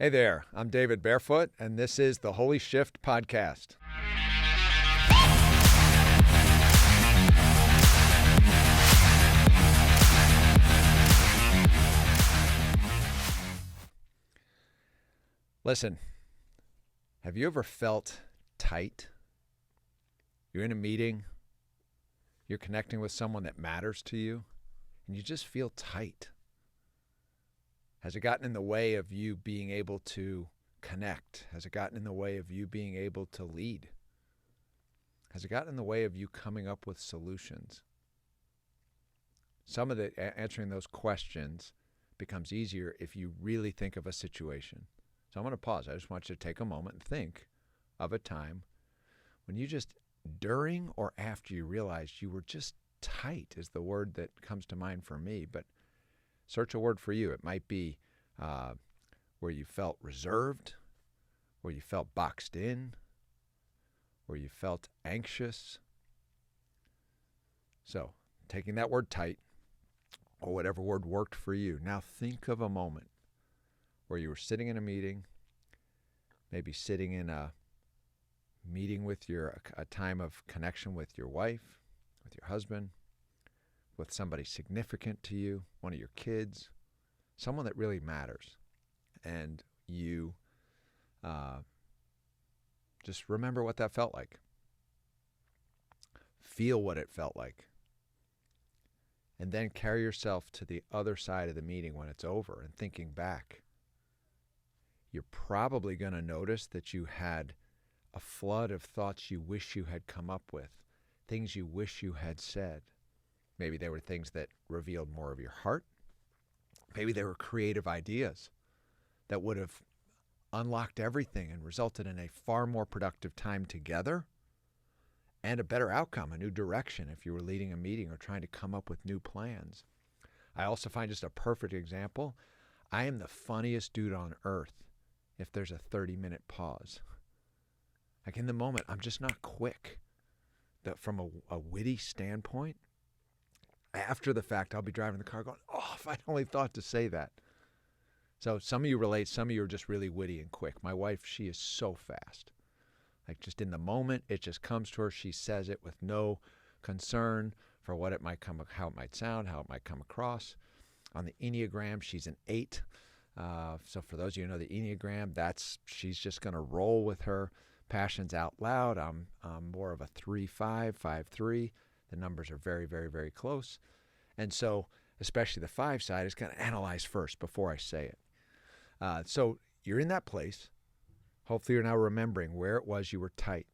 Hey there, I'm David Barefoot, and this is the Holy Shift podcast. Listen, have you ever felt tight? You're in a meeting, you're connecting with someone that matters to you, and you just feel tight. Has it gotten in the way of you being able to connect? Has it gotten in the way of you being able to lead? Has it gotten in the way of you coming up with solutions? Some of the answering those questions becomes easier if you really think of a situation. So I'm going to pause. I just want you to take a moment and think of a time when you just, during or after you realized you were just tight is the word that comes to mind for me, but search a word for you. It might be where you felt reserved, where you felt boxed in, where you felt anxious. So, taking that word tight, or whatever word worked for you, now think of a moment where you were sitting in a meeting, maybe sitting in a meeting with a time of connection with your wife, with your husband, with somebody significant to you, one of your kids, someone that really matters. And you just remember what that felt like. Feel what it felt like. And then carry yourself to the other side of the meeting when it's over and thinking back. You're probably going to notice that you had a flood of thoughts you wish you had come up with, things you wish you had said. Maybe they were things that revealed more of your heart. Maybe they were creative ideas that would have unlocked everything and resulted in a far more productive time together and a better outcome, a new direction if you were leading a meeting or trying to come up with new plans. I also find just a perfect example. I am the funniest dude on earth if there's a 30-minute pause. Like in the moment, I'm just not quick. From a witty standpoint, after the fact, I'll be driving the car going, oh, if I'd only thought to say that. So some of you relate, some of you are just really witty and quick. My wife, she is so fast. Like just in the moment, it just comes to her. She says it with no concern for what it might come, how it might sound, how it might come across. On the Enneagram, she's an 8. So for those of you who know the Enneagram, she's just going to roll with her passions out loud. I'm more of a 3-5, 5-3. The numbers are very, very, very close. And so especially the 5 side is going to analyze first before I say it. So you're in that place. Hopefully you're now remembering where it was you were tight,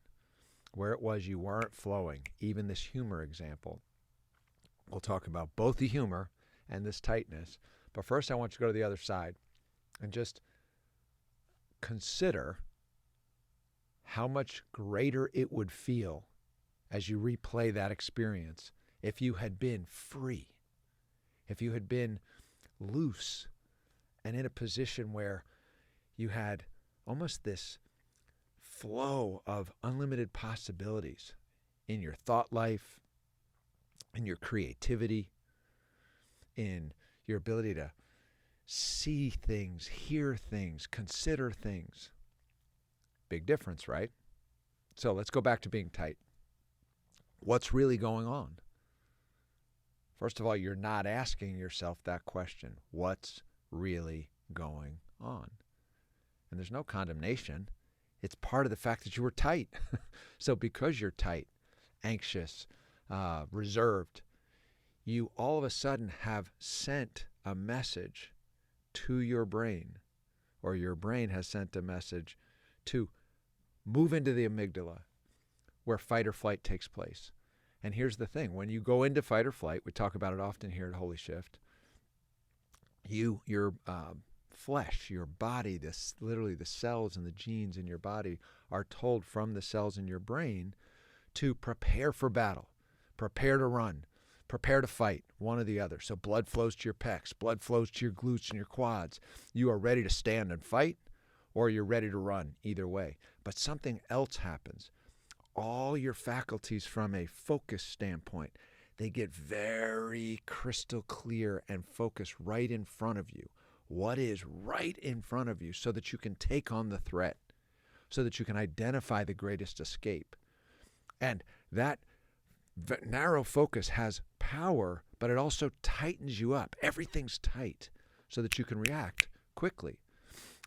where it was you weren't flowing, even this humor example. We'll talk about both the humor and this tightness. But first I want you to go to the other side and just consider how much greater it would feel as you replay that experience if you had been free, if you had been loose and in a position where you had almost this flow of unlimited possibilities in your thought life, in your creativity, in your ability to see things, hear things, consider things. Big difference, right? So let's go back to being tight. What's really going on? First of all, you're not asking yourself that question. What's really going on? And there's no condemnation. It's part of the fact that you were tight. So because you're tight, anxious, reserved, you all of a sudden have sent a message to your brain, or your brain has sent a message to move into the amygdala, where fight or flight takes place. And here's the thing. When you go into fight or flight, we talk about it often here at Holy Shift, your flesh, your body, literally the cells and the genes in your body are told from the cells in your brain to prepare for battle, prepare to run, prepare to fight, one or the other. So blood flows to your pecs, blood flows to your glutes and your quads. You are ready to stand and fight, or you're ready to run, either way. But something else happens. All your faculties from a focus standpoint, they get very crystal clear and focused right in front of you. what is right in front of you so that you can take on the threat, so that you can identify the greatest escape. And that narrow focus has power, but it also tightens you up. Everything's tight so that you can react quickly.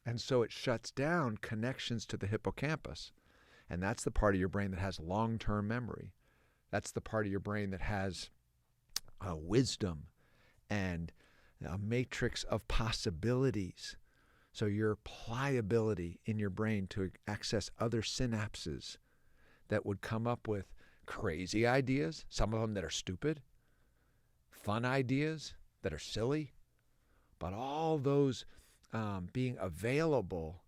And so it shuts down connections to the hippocampus. And that's the part of your brain that has long-term memory. That's the part of your brain that has wisdom and a matrix of possibilities. So your pliability in your brain to access other synapses that would come up with crazy ideas, some of them that are stupid, fun ideas that are silly, but all those being available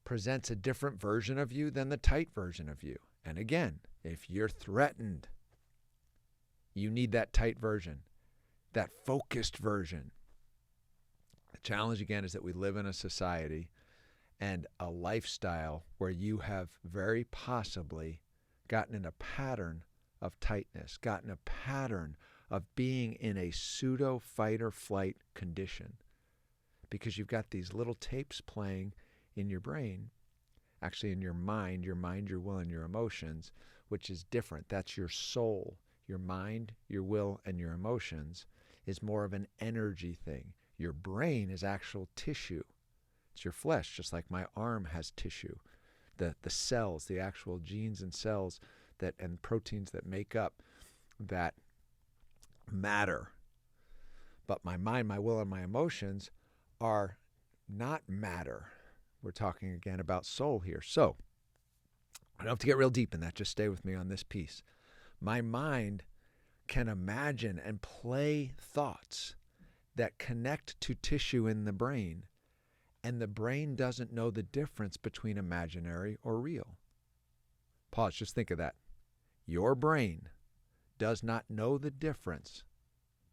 presents a different version of you than the tight version of you. And again, if you're threatened, you need that tight version, that focused version. The challenge again is that we live in a society and a lifestyle where you have very possibly gotten in a pattern of tightness, gotten a pattern of being in a pseudo fight or flight condition, because you've got these little tapes playing in your brain, actually in your mind, your will, and your emotions, which is different. That's your soul. Your mind, your will, and your emotions is more of an energy thing. Your brain is actual tissue. It's your flesh, just like my arm has tissue. The cells, the actual genes and cells and proteins that make up that matter. But my mind, my will, and my emotions are not matter. We're talking again about soul here. So I don't have to get real deep in that. Just stay with me on this piece. My mind can imagine and play thoughts that connect to tissue in the brain, and the brain doesn't know the difference between imaginary or real. Pause, just think of that. Your brain does not know the difference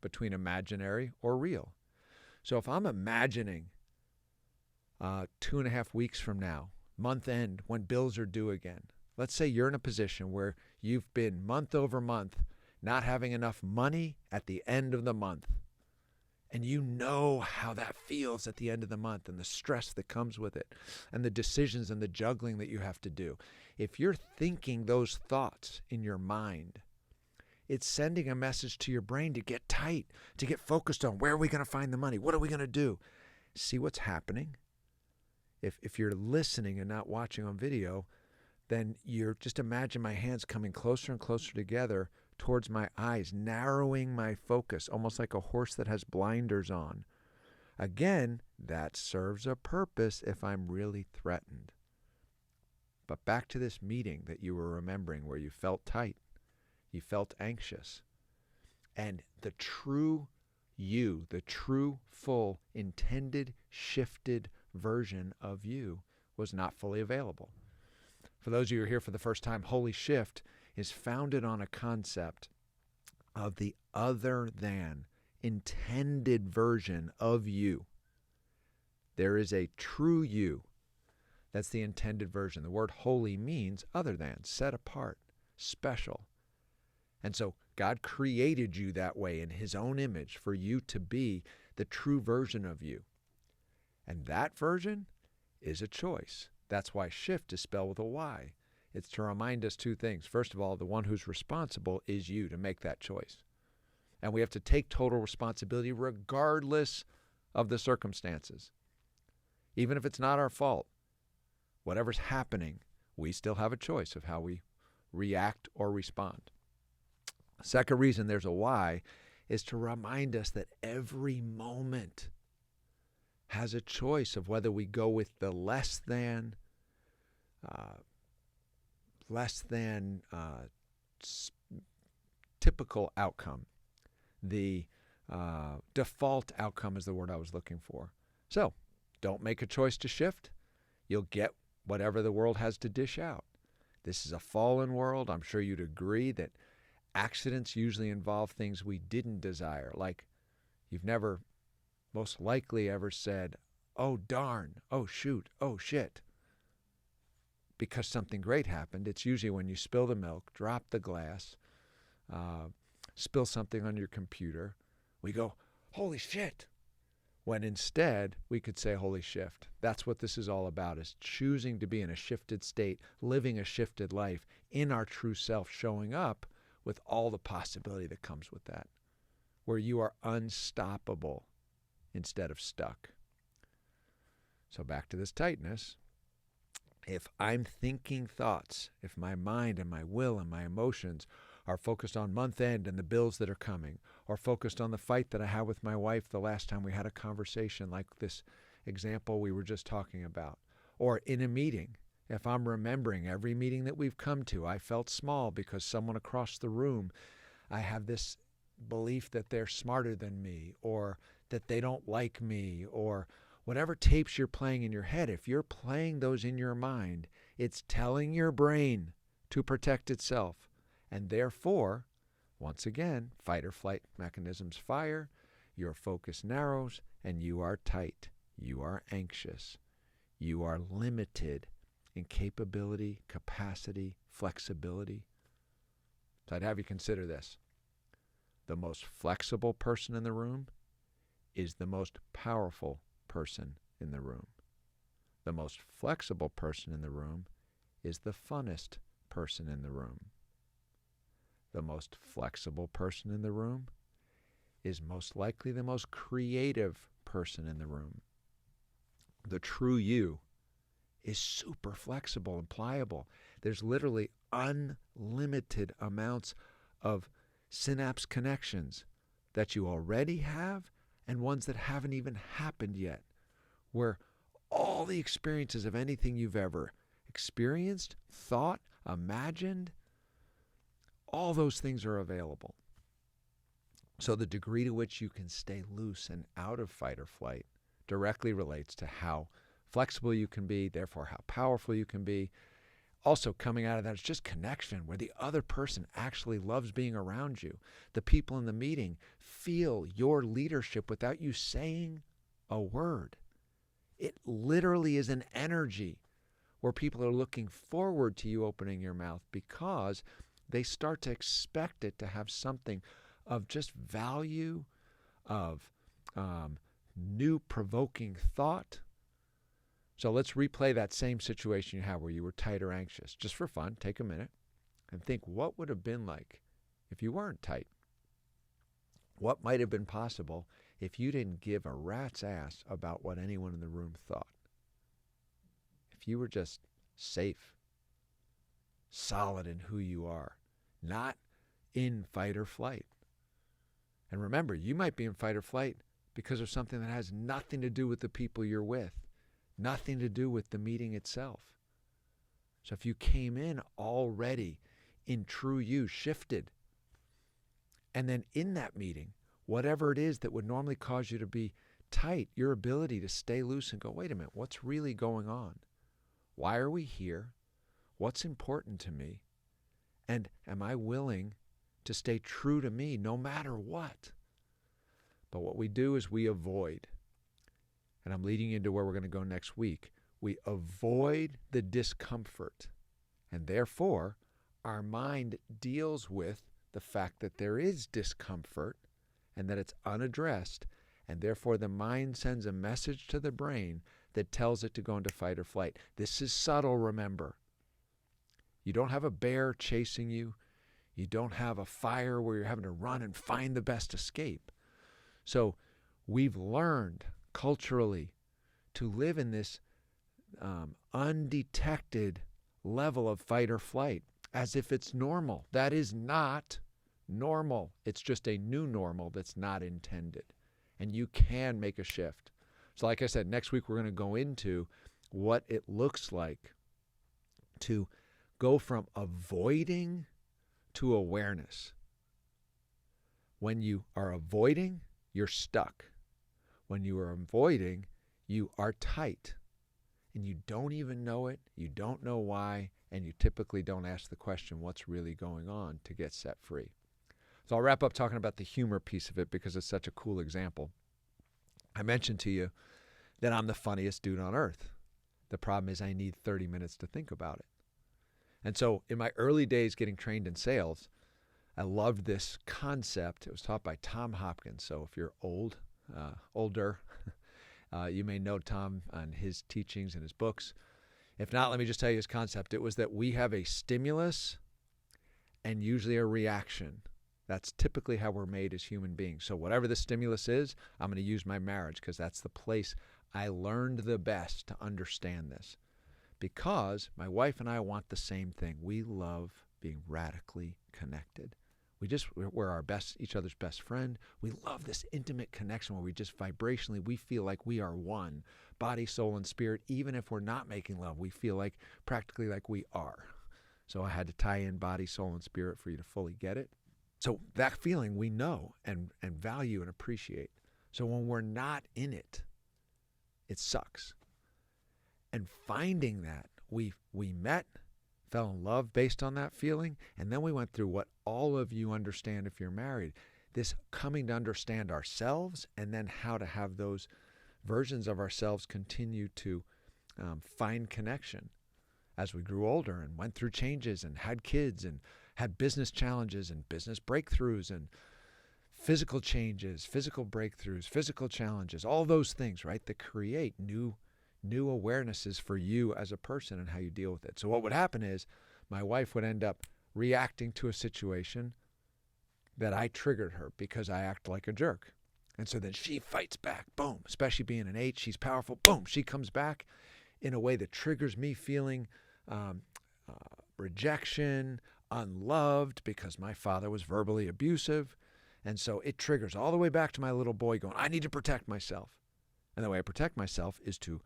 between imaginary or real. So if I'm imagining 2.5 weeks from now, month end, when bills are due again, let's say you're in a position where you've been month over month not having enough money at the end of the month. And you know how that feels at the end of the month and the stress that comes with it and the decisions and the juggling that you have to do. If you're thinking those thoughts in your mind, it's sending a message to your brain to get tight, to get focused on where are we going to find the money? What are we going to do? See what's happening? If you're listening and not watching on video, then you're just imagine my hands coming closer and closer together towards my eyes, narrowing my focus, almost like a horse that has blinders on. Again, that serves a purpose if I'm really threatened. But back to this meeting that you were remembering where you felt tight, you felt anxious, and the true you, the true, full, intended, shifted version of you was not fully available. For those of you who are here for the first time, Holy Shift is founded on a concept of the other than intended version of you. There is a true you. That's the intended version. The word holy means other than, set apart, special. And so God created you that way in his own image for you to be the true version of you. And that version is a choice. That's why shift is spelled with a Y. It's to remind us two things. First of all, the one who's responsible is you to make that choice. And we have to take total responsibility regardless of the circumstances. Even if it's not our fault, whatever's happening, we still have a choice of how we react or respond. Second reason there's a Y is to remind us that every moment has a choice of whether we go with the less than typical outcome. The default outcome is the word I was looking for. So don't make a choice to shift. You'll get whatever the world has to dish out. This is a fallen world. I'm sure you'd agree that accidents usually involve things we didn't desire. Like you've never most likely ever said, oh darn, oh shoot, oh shit, because something great happened. It's usually when you spill the milk, drop the glass, spill something on your computer. We go, holy shit. When instead we could say, holy shift. That's what this is all about, is choosing to be in a shifted state, living a shifted life, in our true self, showing up with all the possibility that comes with that, where you are unstoppable instead of stuck. So back to this tightness. If I'm thinking thoughts, if my mind and my will and my emotions are focused on month end and the bills that are coming, or focused on the fight that I had with my wife the last time we had a conversation, like this example we were just talking about, or in a meeting, if I'm remembering every meeting that we've come to, I felt small because someone across the room, I have this belief that they're smarter than me, or that they don't like me, or whatever tapes you're playing in your head, if you're playing those in your mind, it's telling your brain to protect itself. And therefore, once again, fight or flight mechanisms fire, your focus narrows, and you are tight. You are anxious. You are limited in capability, capacity, flexibility. So I'd have you consider this. The most flexible person in the room is the most powerful person in the room. The most flexible person in the room is the funnest person in the room. The most flexible person in the room is most likely the most creative person in the room. The true you is super flexible and pliable. There's literally unlimited amounts of synapse connections that you already have and ones that haven't even happened yet, where all the experiences of anything you've ever experienced, thought, imagined, all those things are available. So the degree to which you can stay loose and out of fight or flight directly relates to how flexible you can be, therefore how powerful you can be. Also coming out of that is just connection, where the other person actually loves being around you. The people in the meeting feel your leadership without you saying a word. It literally is an energy where people are looking forward to you opening your mouth because they start to expect it to have something of just value, of new provoking thought. So let's replay that same situation you had where you were tight or anxious. Just for fun, take a minute and think, what would have been like if you weren't tight? What might have been possible if you didn't give a rat's ass about what anyone in the room thought? If you were just safe, solid in who you are, not in fight or flight. And remember, you might be in fight or flight because of something that has nothing to do with the people you're with, nothing to do with the meeting itself. So if you came in already in true you, shifted, and then in that meeting, whatever it is that would normally cause you to be tight, your ability to stay loose and go, wait a minute, what's really going on? Why are we here? What's important to me? And am I willing to stay true to me no matter what? But what we do is we avoid. And I'm leading you into where we're going to go next week. We avoid the discomfort. And therefore, our mind deals with the fact that there is discomfort and that it's unaddressed. And therefore, the mind sends a message to the brain that tells it to go into fight or flight. This is subtle, remember. You don't have a bear chasing you. You don't have a fire where you're having to run and find the best escape. So we've learned culturally to live in this undetected level of fight or flight as if it's normal. That is not normal. It's just a new normal that's not intended. And you can make a shift. So like I said, next week we're going to go into what it looks like to go from avoiding to awareness. When you are avoiding, you're stuck. When you are avoiding, you are tight. And you don't even know it, you don't know why, and you typically don't ask the question, what's really going on, to get set free. So I'll wrap up talking about the humor piece of it because it's such a cool example. I mentioned to you that I'm the funniest dude on earth. The problem is I need 30 minutes to think about it. And so in my early days getting trained in sales, I loved this concept. It was taught by Tom Hopkins. So if you're older, You may know Tom on his teachings and his books. If not, let me just tell you his concept. It was that we have a stimulus and usually a reaction. That's typically how we're made as human beings. So whatever the stimulus is, I'm going to use my marriage because that's the place I learned the best to understand this. Because my wife and I want the same thing. We love being radically connected. We're each other's best friend. We love this intimate connection where we just vibrationally, we feel like we are one, body, soul, and spirit. Even if we're not making love, we feel like practically like we are. So I had to tie in body, soul, and spirit for you to fully get it. So that feeling we know and value and appreciate. So when we're not in it, it sucks. And finding that, we met, fell in love based on that feeling, and then we went through what all of you understand if you're married, this coming to understand ourselves and then how to have those versions of ourselves continue to find connection as we grew older and went through changes and had kids and had business challenges and business breakthroughs and physical changes, physical breakthroughs, physical challenges, all those things, right, that create new awarenesses for you as a person and how you deal with it. So what would happen is my wife would end up reacting to a situation that I triggered her because I act like a jerk. And so then she fights back, boom, especially being an 8, she's powerful, boom, she comes back in a way that triggers me feeling rejection, unloved because my father was verbally abusive. And so it triggers all the way back to my little boy going, I need to protect myself. And the way I protect myself is to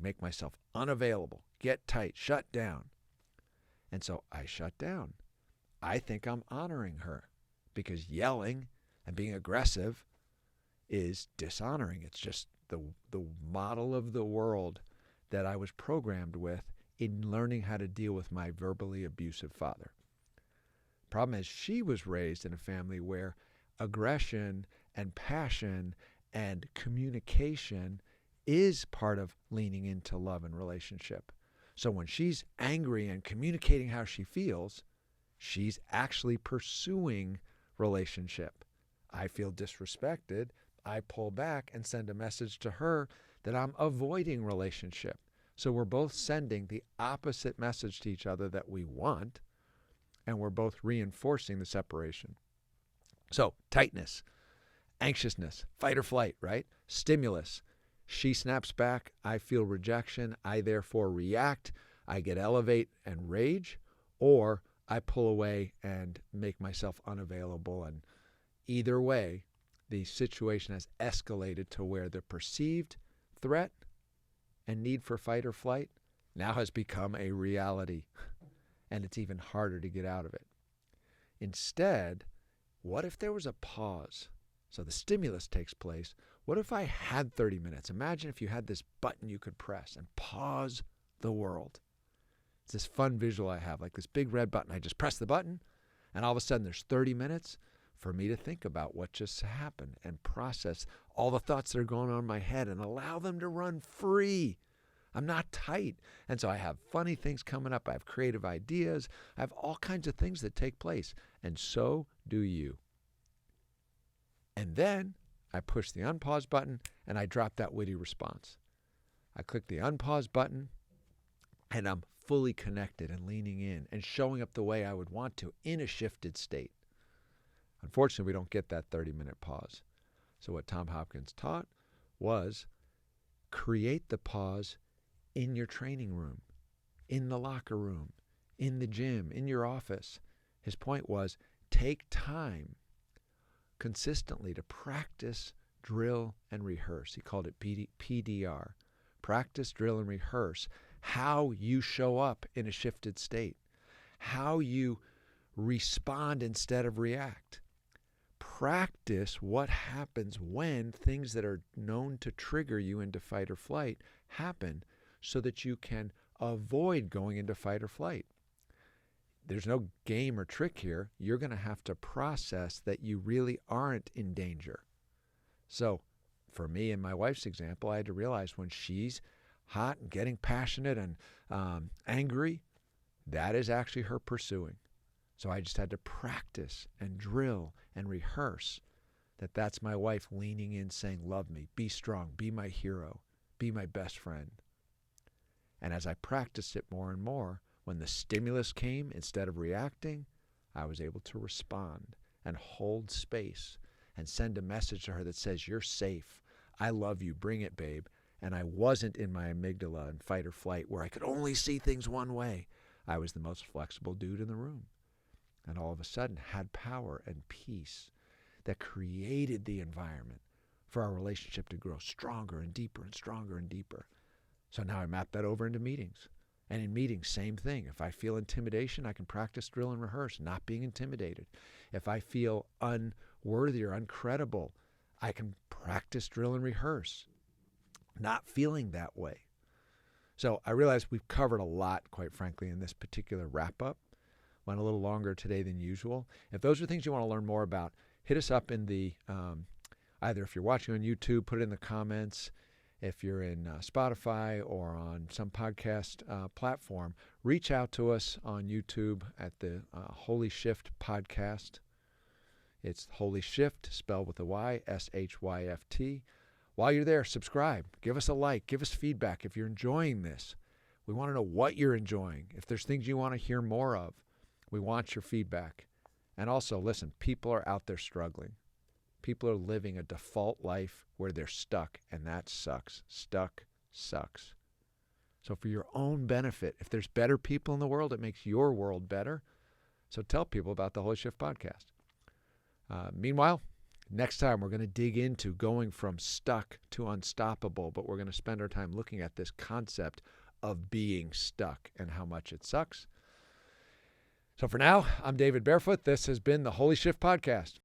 make myself unavailable, get tight, shut down. And so I shut down. I think I'm honoring her because yelling and being aggressive is dishonoring. It's just the model of the world that I was programmed with in learning how to deal with my verbally abusive father. Problem is, she was raised in a family where aggression and passion and communication is part of leaning into love and relationship. So when she's angry and communicating how she feels, she's actually pursuing relationship. I feel disrespected. I pull back and send a message to her that I'm avoiding relationship. So we're both sending the opposite message to each other that we want, and we're both reinforcing the separation. So tightness, anxiousness, fight or flight, right? Stimulus. She snaps back. I feel rejection. I therefore react. I get elevate and rage, or I pull away and make myself unavailable. And either way, the situation has escalated to where the perceived threat and need for fight or flight now has become a reality, and it's even harder to get out of it. Instead, what if there was a pause? So the stimulus takes place. What if I had 30 minutes? Imagine if you had this button you could press and pause the world. It's this fun visual I have, like this big red button. I just press the button, and all of a sudden there's 30 minutes for me to think about what just happened and process all the thoughts that are going on in my head and allow them to run free. I'm not tight. And so I have funny things coming up. I have creative ideas. I have all kinds of things that take place. And so do you. And then I push the unpause button and I drop that witty response. I click the unpause button and I'm fully connected and leaning in and showing up the way I would want to in a shifted state. Unfortunately, we don't get that 30-minute pause. So what Tom Hopkins taught was create the pause in your training room, in the locker room, in the gym, in your office. His point was take time consistently to practice, drill, and rehearse. He called it PDR. Practice, drill, and rehearse how you show up in a shifted state, how you respond instead of react. Practice what happens when things that are known to trigger you into fight or flight happen so that you can avoid going into fight or flight. There's no game or trick here. You're going to have to process that you really aren't in danger. So for me in my wife's example, I had to realize when she's hot and getting passionate and angry, that is actually her pursuing. So I just had to practice and drill and rehearse That's my wife leaning in saying, love me, be strong, be my hero, be my best friend. And as I practiced it more and more, when the stimulus came, instead of reacting, I was able to respond and hold space and send a message to her that says, you're safe. I love you. Bring it, babe. And I wasn't in my amygdala and fight or flight where I could only see things one way. I was the most flexible dude in the room. And all of a sudden had power and peace that created the environment for our relationship to grow stronger and deeper and stronger and deeper. So now I map that over into meetings. And in meetings, same thing. If I feel intimidation, I can practice, drill, and rehearse, not being intimidated. If I feel unworthy or uncredible, I can practice, drill, and rehearse, not feeling that way. So I realize we've covered a lot, quite frankly, in this particular wrap-up. Went a little longer today than usual. If those are things you want to learn more about, hit us up in the, either if you're watching on YouTube, put it in the comments. If you're in Spotify or on some podcast platform, reach out to us on YouTube at the Holy Shift podcast. It's Holy Shift, spelled with a Y, SHYFT. While you're there, subscribe. Give us a like. Give us feedback if you're enjoying this. We want to know what you're enjoying. If there's things you want to hear more of, we want your feedback. And also, listen, people are out there struggling. People are living a default life where they're stuck, and that sucks. Stuck sucks. So for your own benefit, if there's better people in the world, it makes your world better. So tell people about the Holy Shift podcast. Meanwhile, next time we're going to dig into going from stuck to unstoppable, but we're going to spend our time looking at this concept of being stuck and how much it sucks. So for now, I'm David Barefoot. This has been the Holy Shift podcast.